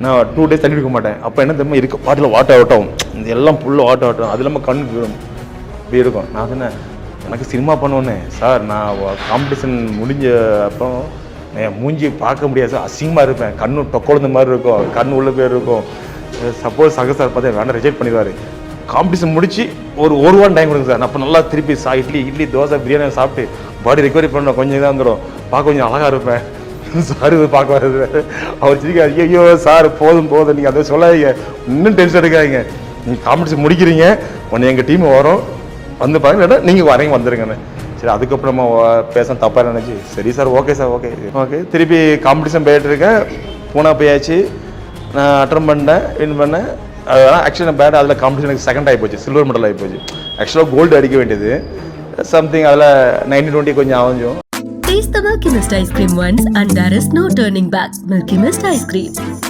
நான் 2 days தண்ணி குடிக்க மாட்டேன். அப்போ என்ன தெரியுமா இருக்க பாட்டில் வாட்டர் ஆகட்டும், இது எல்லாம் ஃபுல்லாக வாட்டர் ஆகட்டும், அது இல்லாமல் கண் இப்படி இருக்கும். நான் சொன்னேன், எனக்கு சினிமா பண்ணுவோன்னே சார், நான் காம்படிஷன் முடிஞ்ச அப்போ என் மூஞ்சி பார்க்க முடியாது சார், அசிங்கமாக இருப்பேன், கண்ணு டொக்கொழுந்த மாதிரி இருக்கும், கண் உள்ள பேர் இருக்கும். சப்போஸ் சக சார் பார்த்து வேண்டாம் ரிஜெக்ட் பண்ணிடுவார். காம்படிஷன் முடிச்சு ஒரு வாரம் டைம் கொடுங்க சார், நான் அப்போ நல்லா திருப்பி இட்லி தோசை பிரியாணி சாப்பிட்டு பாடி ரெக்கவரி பண்ண கொஞ்சம் இதாக வந்துடும், பார்க்க கொஞ்சம் அழகாக இருப்பேன். சார் இது பார்க்க வர்றது அவர் சிரிக்காரு, ஐயோ சார் போதும் நீங்கள் அதை சொல்லாதீங்க, இன்னும் டென்ஷன் எடுக்காதீங்க, நீங்கள் காம்படிஷன் முடிக்கிறீங்க, ஒன்று எங்கள் டீம் வரும் வந்து பாருங்க, இல்லாட்டா நீங்கள் வரீங்க வந்துடுங்கண்ணே. சரி அதுக்கப்புறமா பேச தப்பாக நினச்சி சரி சார் ஓகே சார் ஓகே திருப்பி காம்படிஷன் போயிட்டு இருக்கேன். பூனா போயாச்சு, நான் அட்டன் பண்ணேன், வின் பண்ணேன். அதெல்லாம் ஆக்சுவலாக பேட், அதில் காம்படிஷனுக்கு செகண்ட் ஆகி போச்சு, சில்வர் மெடல் ஆகி போச்சு. ஆக்சுவலாக கோல்டு அடிக்க வேண்டியது சம்திங், அதில் 90-20 கொஞ்சம் ஆகும். Taste the Milky Mist ice cream once and there is no turning back. Milky Mist ice cream.